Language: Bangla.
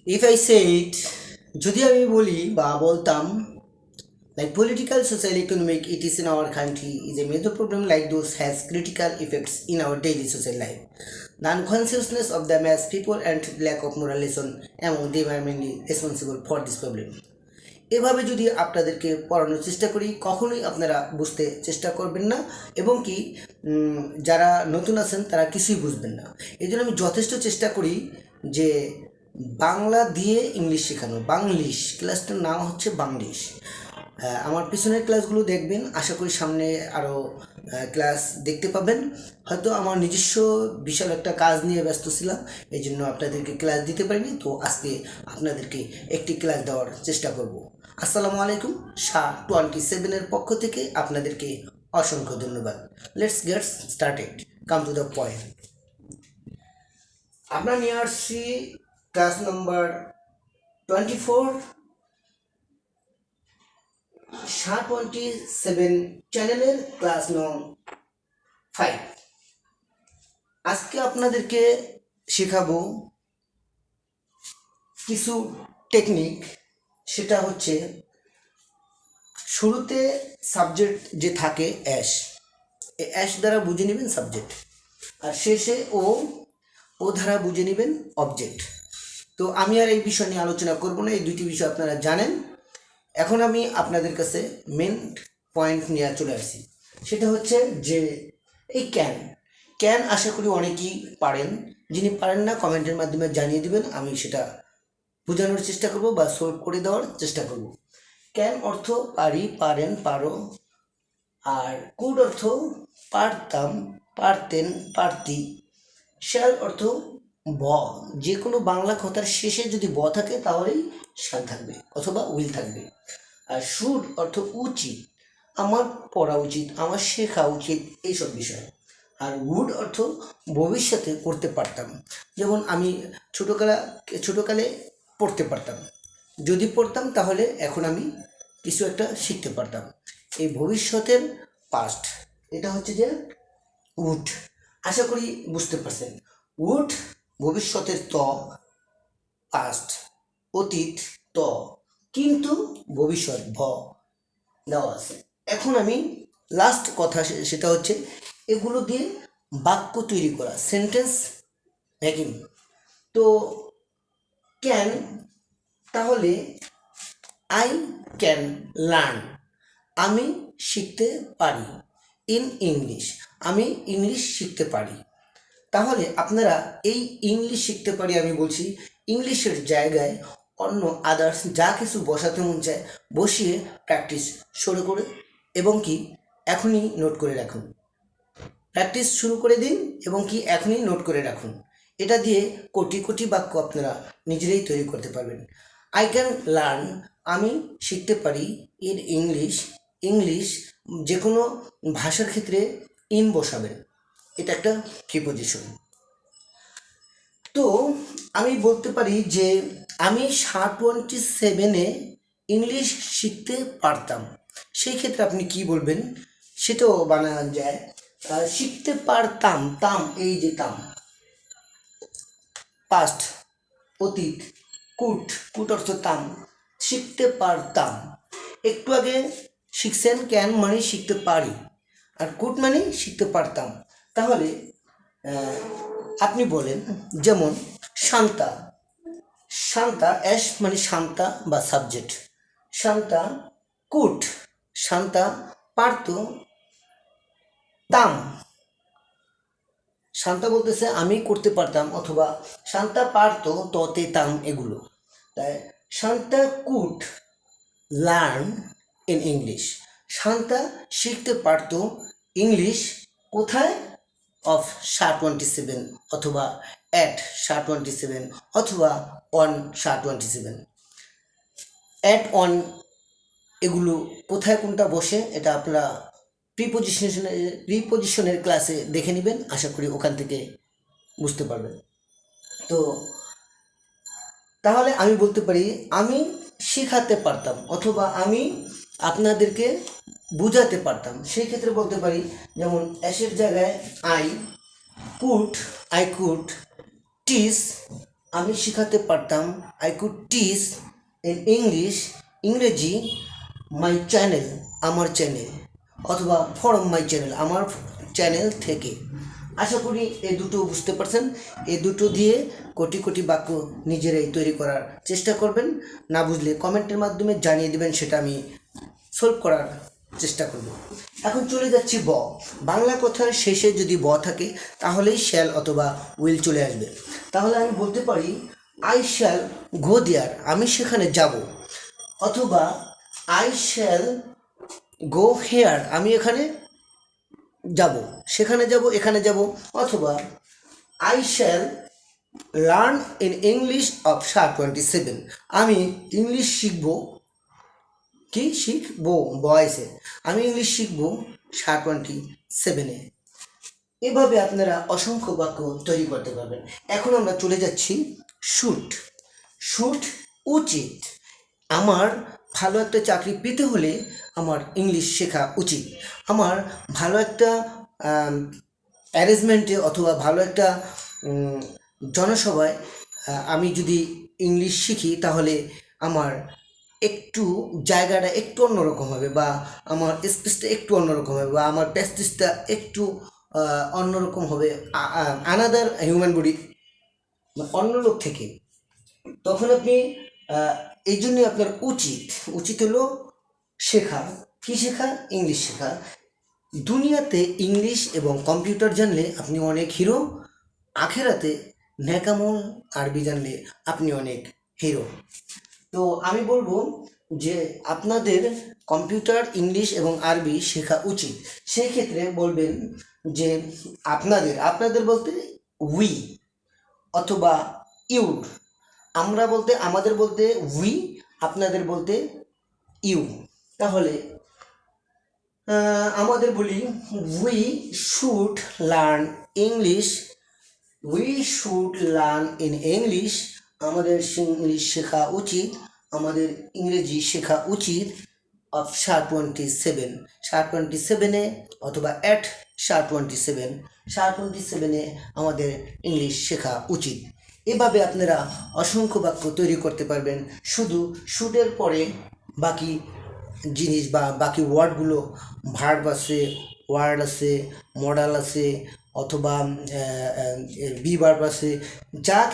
If I said, যদি আমি বলি বা বলতাম, like political, social, economic, it is in our country is a major problem like those has critical effects in our daily social life. The unconsciousness of the mass people and lack of moral lesson among them are mainly responsible for this problem. এভাবে যদি আপনাদেরকে পড়ানোর চেষ্টা করি কখনোই আপনারা বুঝতে চেষ্টা করবেন না এবং কি যারা নতুন আছেন তারা কিছুই বুঝবেন না। এই জন্য আমি যথেষ্ট চেষ্টা করি যে বাংলা দিয়ে ইংলিশ শেখানো। বাংলিশ ক্লাসটার নাম হচ্ছে বাংলিশ। আমার পিছনের ক্লাসগুলো দেখবেন, আশা করি সামনে আরও ক্লাস দেখতে পাবেন। হয়তো আমার নিজস্ব বিশাল একটা কাজ নিয়ে ব্যস্ত ছিলাম, এই জন্য আপনাদেরকে ক্লাস দিতে পারিনি। তো আজকে আপনাদেরকে একটি ক্লাস দেওয়ার চেষ্টা করব। আসসালামু আলাইকুম, SHA-27 পক্ষ থেকে আপনাদেরকে অসংখ্য ধন্যবাদ। Let's get started, come to the point. আমরা নিয়ে আসছি ক্লাস নাম্বার 24, SHA-27 চ্যানেলের ক্লাস নং 5। আজকে আপনাদেরকে শেখাবো কিছু টেকনিক। সেটা হচ্ছে শুরুতে সাবজেক্ট যে থাকে অ্যাশ, এই অ্যাশ দ্বারা বুঝে নেবেন সাবজেক্ট, আর শেষে ও দ্বারা বুঝে নেবেন অবজেক্ট। তো আমি আর এই বিষয় নিয়ে আলোচনা করব না, এই দুটি বিষয় আপনারা জানেন। এখন আমি আপনাদের কাছে মেন পয়েন্ট নিয়ে চলে আসছি। সেটা হচ্ছে যে এই ক্যান আশা করি অনেকেই পারেন। যিনি পারেন না কমেন্টের মাধ্যমে জানিয়ে দেবেন, আমি সেটা বোঝানোর চেষ্টা করব বা সলভ করে দেওয়ার চেষ্টা করব। ক্যান অর্থ পারি, পারেন, পারো। আর কুড অর্থ পারতাম, পারতেন, পারতি। শ্যাল অর্থ ব, যে কোনো বাংলা কথার শেষে যদি ব থাকে তাহলেই শ্যাল থাকবে অথবা উইল থাকবে। আর শুড অর্থ উচিত, আমার পড়া উচিত, আমার শেখা উচিত, এইসব বিষয়। আর উড অর্থ ভবিষ্যতে করতে পারতাম, যেমন আমি ছোটোকালে পড়তে পারতাম, যদি পড়তাম তাহলে এখন আমি কিছু একটা শিখতে পারতাম। এই ভবিষ্যতের পাস্ট, এটা হচ্ছে যে উড। আশা করি বুঝতে পারছেন। উড ভবিষ্যতের ত, পাস্ট অতীত ত, কিন্তু ভবিষ্যৎ ভ দেওয়া আছে। এখন আমি লাস্ট কথা সেটা হচ্ছে এগুলো দিয়ে বাক্য তৈরি করা, সেন্টেন্স মেকিং। তো ক্যান, তাহলে আই ক্যান লার্ন, আমি শিখতে পারি। ইন ইংলিশ, আমি ইংলিশ শিখতে পারি। তাহলে আপনারা এই ইংলিশ শিখতে পারি আমি বলছি, ইংলিশের জায়গায় অন্য আদার্স যা কিছু বসাতে মন চায় বসিয়ে প্র্যাকটিস শুরু করে এবং কি এখনই নোট করে রাখুন। প্র্যাকটিস শুরু করে দিন এবং কি এখনই নোট করে রাখুন। এটা দিয়ে কোটি কোটি বাক্য আপনারা নিজেরাই তৈরি করতে পারবেন। আই ক্যান লার্ন, আমি শিখতে পারি। ইন ইংলিশ, ইংলিশ যে কোনো ভাষার ক্ষেত্রে ইন বসাবেন, এটা একটা প্রিপোজিশন। তো আমি বলতে পারি যে আমি SHA-27 ইংলিশ শিখতে পারতাম। সেই ক্ষেত্রে আপনি কি বলবেন সেটাও বানানো যায়। শিখতে পারতাম, তাম, এই যে তাম, পাস্ট অতীত, কুট অর্থ তাম, শিখতে পারতাম। একটু আগে শিখছেন ক্যান মানে শিখতে পারি, আর কুট মানে শিখতে পারতাম। তাহলে আপনি বলেন, যেমন শান্তা, শান্তা অ্যাশ মানে শান্তা বা সাবজেক্ট। শান্তা কুট, শান্তা পারত তাম, শান্তা বলতেছে আমি করতে পারতাম, অথবা শান্তা পারতো ততে তাম, এগুলো। তাই Shanta could learn in English, Shanta শিখতে পারতো ইংলিশ। কোথায়? অফ SHA-27 অথবা অ্যাট SHA-27 অথবা অন SHA-27। অ্যাট অন এগুলো কোথায় কোনটা বসে এটা আপনারা প্রিপোজিশনের ক্লাসে দেখে নেবেন, আশা করি ওখান থেকে বুঝতে পারবেন। তো তাহলে আমি বলতে পারি আমি শেখাতে পারতাম অথবা আমি আপনাদেরকে বুঝাতে পারতাম। সেই ক্ষেত্রে বলতে পারি, যেমন অ্যাশের জায়গায় আই কুড টিচ আমি শেখাতে পারতাম, আই কুড টিচ ইন ইংরেজি মাই চ্যানেল, আমার চ্যানেল, অথবা ফ্রম মাই চ্যানেল, আমার চ্যানেল থেকে। আশা করি এই দুটো বুঝতে পারছেন। এই দুটো দিয়ে কোটি কোটি বাক্য নিজেরাই তৈরি করার চেষ্টা করবেন। না বুঝলে কমেন্টের মাধ্যমে জানিয়ে দেবেন, সেটা আমি সলভ করার চেষ্টা করব। এখন চলে যাচ্ছি ব। বাংলা কথার শেষে যদি ব থাকে তাহলেই শ্যাল অথবা উইল চলে আসবে। তাহলে আমি বলতে পারি আই শ্যাল গো দেয়ার, আমি সেখানে যাব, অথবা আই শ্যাল গো হেয়ার, আমি এখানে যাব, সেখানে যাব, এখানে যাব, অথবা I shall learn in English of sharp 27, আমি ইংলিশ শিখব, কি শিখবো বয়সে, আমি ইংলিশ শিখবো শার্প 27-এ। এভাবে আপনারা অসংখ্য বাক্য তৈরি করতে পারবেন। এখন আমরা চলে যাচ্ছি শুট। শুট উচিত, আমার ভালো একটা চাকরি পেতে হলে আমার ইংলিশ শেখা উচিত। আমার ভালো একটা অ্যারেঞ্জমেন্টে অথবা ভালো একটা জনসভায় আমি যদি ইংলিশ শিখি তাহলে আমার একটু জায়গাটা একটু অন্যরকম হবে, বা আমার স্পেসটা একটু অন্যরকম হবে, বা আমার প্যাস্টিসটা একটু অন্যরকম হবে, আনাদার হিউম্যান বডি, অন্য লোক থেকে। তখন আপনি এই জন্যই আপনার উচিত হলো শেখা, কী শেখা? ইংলিশ শেখা। দুনিয়াতে ইংলিশ এবং কম্পিউটার জানলে আপনি অনেক হিরো, আখেরাতে ন্যাকামল আরবি জানলে আপনি অনেক হিরো। তো আমি বলবো যে আপনাদের কম্পিউটার, ইংলিশ এবং আরবি শেখা উচিত। সেই ক্ষেত্রে বলবেন যে আপনাদের বলতে উই, অথবা ইউড, আমরা বলতে আমাদের বলতে উই, আপনাদের বলতে ইউ। তাহলে আমাদের বলি we should learn English, we should learn in English, আমাদের ইংলিশ শেখা উচিত, আমাদের ইংরেজি শেখা উচিত অফ শার্প 27-এ, অথবা অ্যাট শার্প 27-এ আমাদের ইংলিশ শেখা উচিত। এভাবে আপনারা অসংখ্য বাক্য তৈরি করতে পারবেন। শুধু শুটের পরে বাকি জিনিস বা বাকি ওয়ার্ডগুলো, ভার্ব আছে, ওয়ার্ড আছে, মডাল আছে, অথবা বি ভার্ব আছে, যা